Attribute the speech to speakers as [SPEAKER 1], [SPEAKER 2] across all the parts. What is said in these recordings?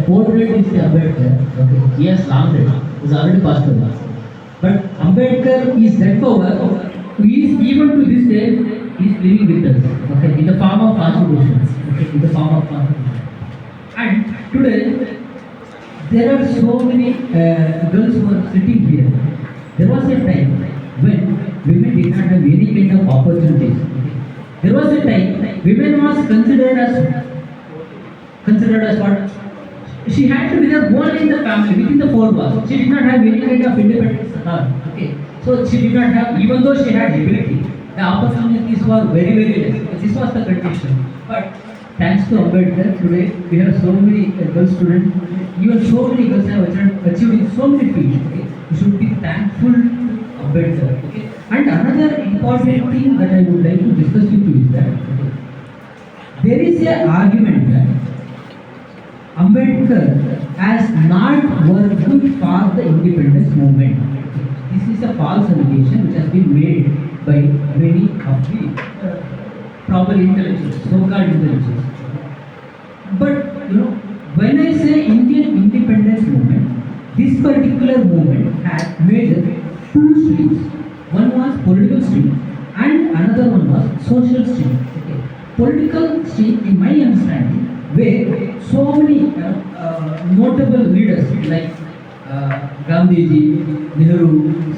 [SPEAKER 1] portrait is the Ambedkar. Okay, he has long dead. He's already passed away. But Ambedkar is that power who is even to this day is living with us. Okay, in the form of constitution. Okay, in the form of constitution. And today there are so many girls who are sitting here. There was a time when women did not have any kind of opportunities. There was a time women was considered as what? She had to be the one in the family, within the four walls. She did not have any kind of independence at all. Okay. So she did not have, even though she had ability, the opportunities were very, very less. This was the condition. But thanks to Ambedkar, today we have so many girl students, even so many girls have achieved in so many fields. Okay. We should be thankful to Ambedkar. Okay. And another important thing that I would like to discuss with you is that there is an argument that Ambedkar has not worked for the independence movement. This is a false allegation which has been made by many of the proper intellectuals, so-called intellectuals. But when I say Indian independence movement, this particular movement had major two streams. One was political stream and another one was social stream. Okay. Political stream, in my understanding, where so many notable leaders like Gandhiji, Nehru,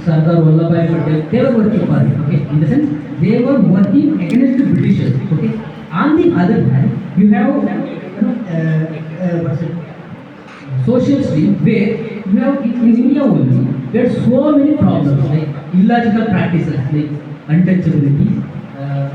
[SPEAKER 1] Sardar Vallabhbhai Patel, they were working for it. Okay, in the sense they were working against the Britishers. Okay, on the other hand, you have social stream where you have in India only there are so many problems like illogical practices like untouchability,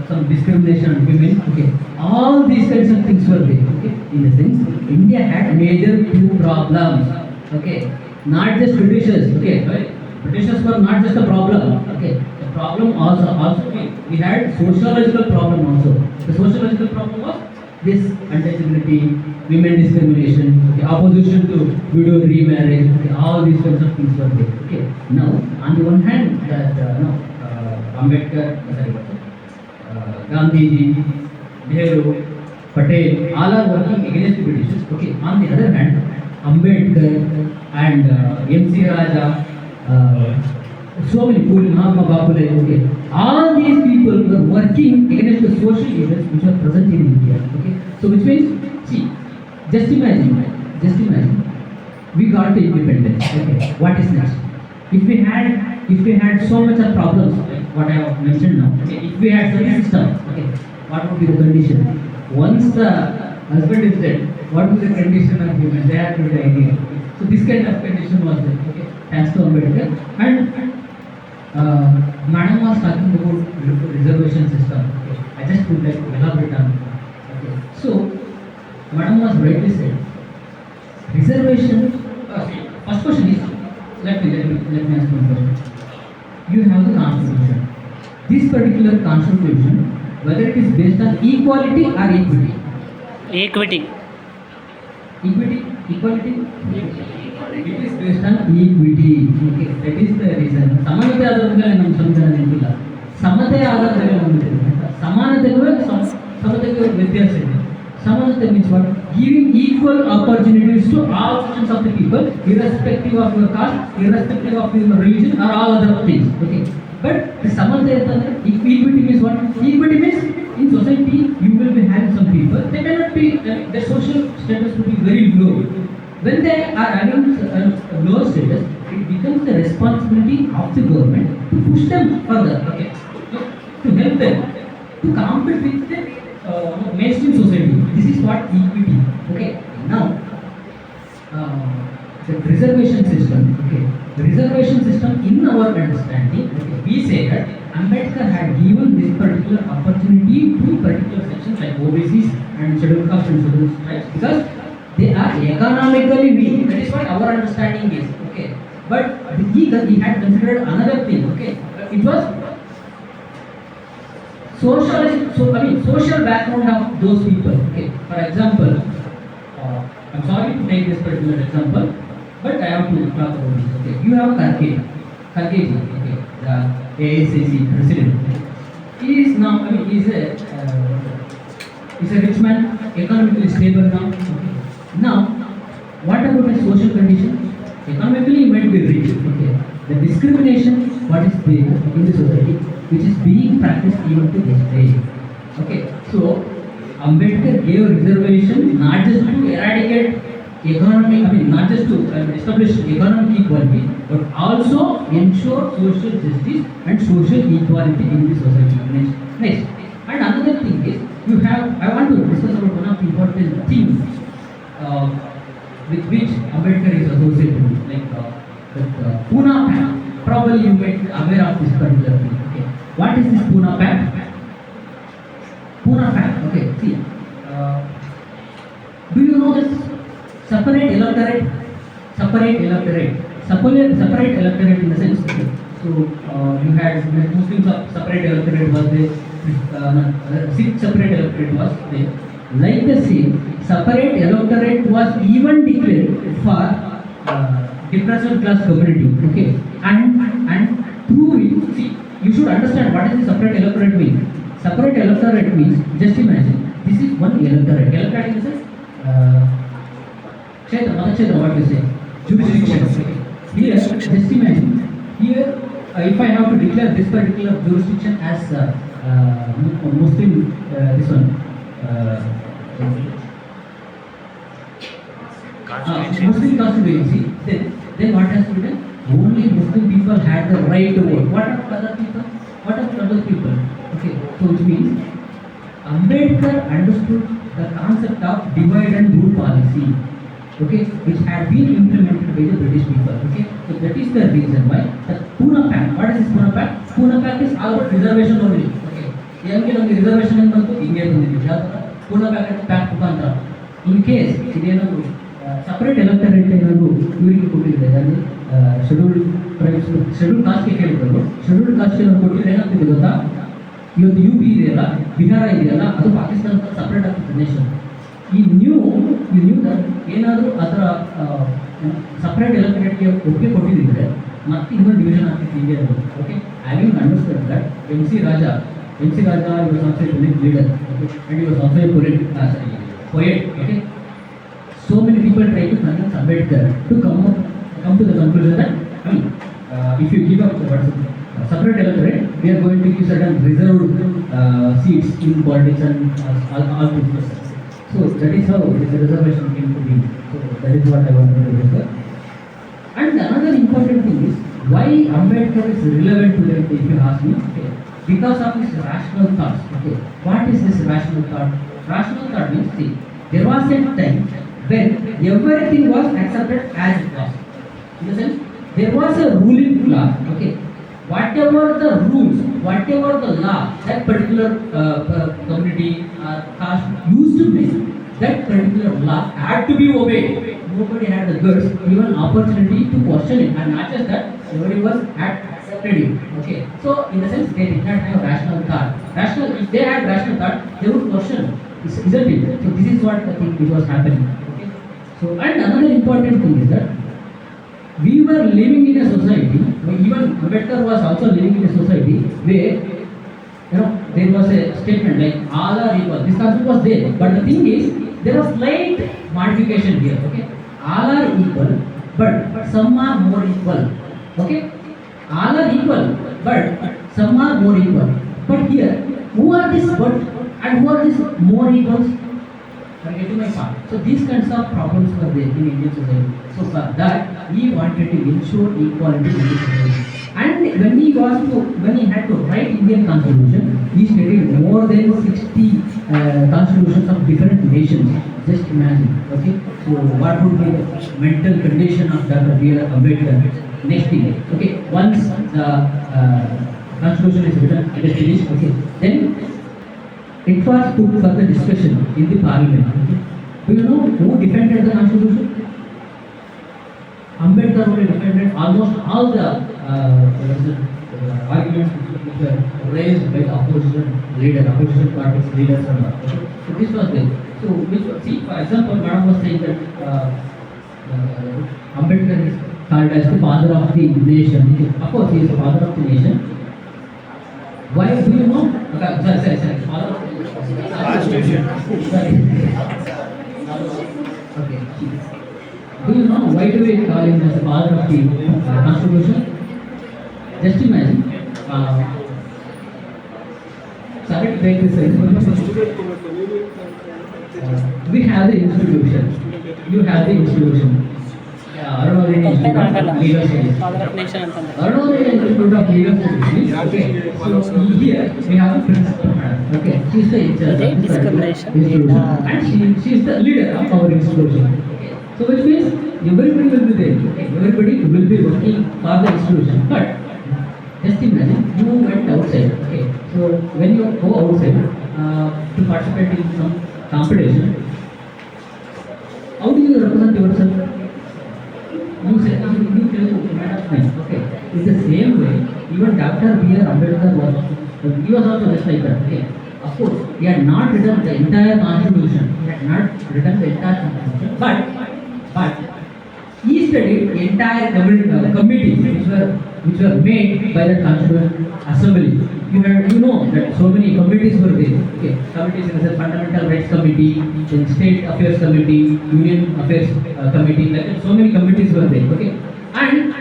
[SPEAKER 1] some discrimination on women. Okay, all these kinds of things were there. Okay, in a sense, India had major two problems. Okay, not just Britishers. Okay, right? Britishers were not just a problem. Okay, the problem also we had sociological problem also. The sociological problem was this untouchability, women discrimination, okay, opposition to widow remarriage. Okay, all these kinds of things were there. Okay, now on the one hand, that Ambedkar, Gandhiji, Nehru, Patel, all are working against the Britishers. Okay. On the other hand, Ambedkar and M.C. Raja, so many people, Mahatma Babule, okay, all these people were working against the social evils which are present in India. Okay. So which means, see, just imagine, we got the independence. Okay. What is next? If we had so much of problems, like what I have mentioned now, okay, if we had such system, okay, what would be the condition? Once the husband is dead, what would be the condition of women? They have to be the idea. So this kind of condition was there. Okay, thanks to Ambedkar. And Madam was talking about reservation system. Okay, I just would like to elaborate on it. Okay, so Madam was rightly said. Reservation. First question is. Let me ask one question. You have the constitution. This particular constitution, whether it is based on equality or equity?
[SPEAKER 2] Equity.
[SPEAKER 1] Equality? It is based on equity. Okay, that is the reason. Samanate ಆಧಾರದಲ್ಲಿ ನಮ್ಮ ಸಂವಿಧಾನ ನಿಂತಿಲ್ಲ. ಸಮತೆ ಆಧಾರದಲ್ಲಿ ನಮ್ಮ ನಿಂತಿಲ್ಲ. ಸಮಾನತೆಗೆ ವ್ಯತ್ಯಾಸ ಇದೆ. Samanate means what? Giving equal opportunities to all sections of the people, irrespective of your caste, irrespective of your religion, or all other things. Okay. But the Samanate equity means what? Equity means in society you will be having some people. They cannot be their social status will be very low. When they are having a lower status, it becomes the responsibility of the government to push them further. Okay. To help them to compete with the mainstream society. This is what equity. Okay. Now, the reservation system. Okay. The reservation system, in our understanding, okay, we say that Ambedkar had given this particular opportunity to particular sections like OBCs and scheduled caste and scheduled tribes because they are economically weak. That is what our understanding is. Okay. But he had considered another thing. Okay. It was social background of those people. Okay, for example, I'm sorry to take this particular example, but I have to talk about this. Okay, you have Kharge, okay, the AICC president. He is now, he is a rich man, economically stable now. Okay. Now, What about the social condition? Economically, you might be rich. Okay. The discrimination, what is there in the society, which is being practiced even to this day. Okay. So, Ambedkar gave reservation not just to eradicate economic, not just to establish economic equality, but also ensure social justice and social equality in the society. Next. And another thing is, I want to discuss about one of the important things with which Ambedkar is associated with, like the Pune Pact. Probably you might be aware of this particular thing. Okay. What is this Pune Pact? Pune Pact. Okay. See, do you know this separate electorate? Separate electorate in the sense. Okay. So you had Muslims separate electorate was there. Sikh separate electorate was there. Like the same, separate electorate was even declared for depressed class community. Okay, and through it, see, you should understand what is the separate electorate mean. Separate electorate means, just imagine, this is one electorate. Electorate in the sense, what you say, jurisdiction. Here, just imagine, here, if I have to declare this particular jurisdiction as Muslim, this one. Muslim constituency, then what has to be done? Only Muslim people had the right to vote. What about other people? Okay, so which means Ambedkar understood the concept of divide and rule policy, okay, which had been implemented by the British people. Okay, so that is the reason why the Pune Pact. What is this Pune Pact? Pune Pact is all about reservation only. Okay, reservation in Pune Pact mukantra. In case separate electorate ಇವರಿಗೆ ಕೊಟ್ಟಿದ್ರೆ ಅಂದರೆ scheduled ಕಾಸ್ಟ್ಗೆ ಕೇಳಿದ್ರು. Scheduled cost ಕೊಟ್ಟಿದ್ರೆ ಏನಾಗ್ತಿದೆ ಗೊತ್ತಾ, ಇವತ್ತು UP ಇದೆಯಲ್ಲ, ಬಿಹಾರ ಇದೆಯಲ್ಲ, ಅದು ಪಾಕಿಸ್ತಾನ ಸಪ್ರೇಟ್ ಆಗ್ತಿದೆ ನೇಷನ್. ಈ ನ್ಯೂ ಏನಾದರೂ ಅದರ ಸಪ್ರೇಟ್ ಎಲೆಕ್ಟರೇಟ್ಗೆ ಒಪ್ಪಿಗೆ ಕೊಟ್ಟಿದ್ದರೆ ಮತ್ತೆ ಇನ್ನೊಂದು ಡಿವಿಷನ್ ಆಗ್ತಿತ್ತು ಇಂಡಿಯಾದಲ್ಲಿ. Okay, having understood that MC Raja was also a unique leader, okay, and he was also a poet. Okay, so many people try to convince Ambedkar to come to the conclusion that if you give up separate electorate, we are going to give certain reserved seats in politics and all things. So that is how the reservation came to be. So that is what I wanted to discuss. And another important thing is why Ambedkar is relevant to them, if you ask me. Okay, because of his rational thoughts. Okay, what is this rational thought? Rational thought means, see, there was a time when everything was accepted as it was. In the sense, there was a ruling class. Okay, whatever the rules, whatever the law that particular community or caste used to make, that particular law had to be obeyed. Nobody had the guts, even opportunity to question it, and not just that, everyone had accepted it. Okay, so in the sense, they did not have rational thought. If they had rational thought, they would question, isn't it? So this is what I think which was happening. Okay, so and another important thing is that we were living in a society, even Ambedkar was also living in a society where there was a statement like all are equal. This concept was there, but the thing is there was slight modification here. Okay, all are equal, but some are more equal. Okay, all are equal, but some are more equal. But here, who are these but and who are these more equals? I get to my point. So these kinds of problems were there in Indian society. So for that, he wanted to ensure equality in the society. And when he had to write Indian Constitution, he studied more than 60 constitutions of different nations. Just imagine. Okay. So what would be the mental condition of Dr. B.R. Ambedkar? Next thing. Okay. Once the Constitution is written, it is finished. Okay. Then it was put for the discussion in the parliament. Okay. Do you know who defended the constitution? Ambedkar only defended almost all the arguments which were raised by the opposition parties leaders and all. Okay. So this was there. So see, for example, Madam was saying that Ambedkar is called as the father of the nation. Of course, he is the father of the nation. Why do you know? Sorry. Father of the Sorry. Okay. Do you know why do we call him as the father of the Constitution? Just imagine. Sorry to take this we have the institution. You have the institution. Arunodaya Institute of Legal Studies. Arunodaya Institute of Legal Studies. Okay. So here we have a principal. Okay. She is the institution, and she is the leader of our institution. Okay. So which means everybody will be there. Okay. Everybody will be working for the institution. But just imagine you went outside. Okay. So when you go outside to participate in some competition, how do you represent yourself? You say, you tell me, okay. It's the same way. Even Dr. B.R. Ambedkar he was also just like that. Okay. Of course, he had not written the entire constitution. He had not written the entire constitution. But he studied entire committees which were made by the Constituent Assembly. You know that so many committees were there. Okay. Committees in the Fundamental Rights Committee, then State Affairs Committee, Union Affairs Committee, like that, so many committees were there. Okay. And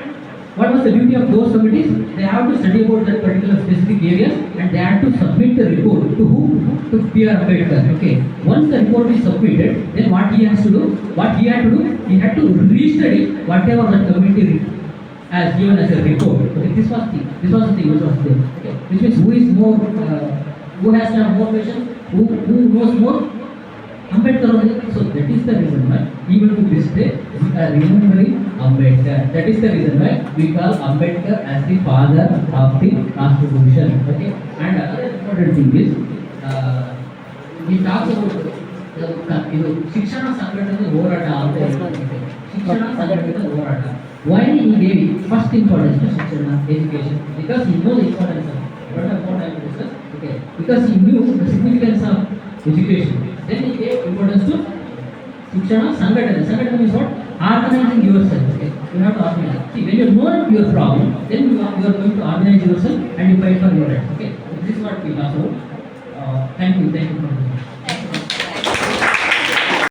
[SPEAKER 1] what was the duty of those committees? They have to study about that particular specific areas and they had to submit the report to who? To P.R. Ambedkar. Okay. Once the report is submitted, then what he has to do? What he had to do? He had to restudy whatever the committee as given as a report. Okay. This was the thing which was there. Okay. Which means who is more, who has done more questions, who knows more? Ambedkar only. So that is the reason why even to this day we are remembering Ambedkar. That is the reason why we call Ambedkar as the father of the Constitution. Okay. And another important thing is we talk about ಶಿಕ್ಷಣ ಸಂಘಟನೆ ಹೋರಾಟ ಅಂತ ಶಿಕ್ಷಣ ಸಂಘಟನೆ ಹೋರಾಟ. Why he gave first importance to ಶಿಕ್ಷಣ education? Because he knows the importance of it. What I will discuss. Okay. Because he knew the significance of education. Then he gave importance to ಶಿಕ್ಷಣ ಸಂಘಟನೆ. Sangatana is what? Organizing yourself. Okay. You have to organize. See, when you know your problem, then you are going to organize yourself and you fight for your rights. Okay. This is what we talk about. Thank you for listening.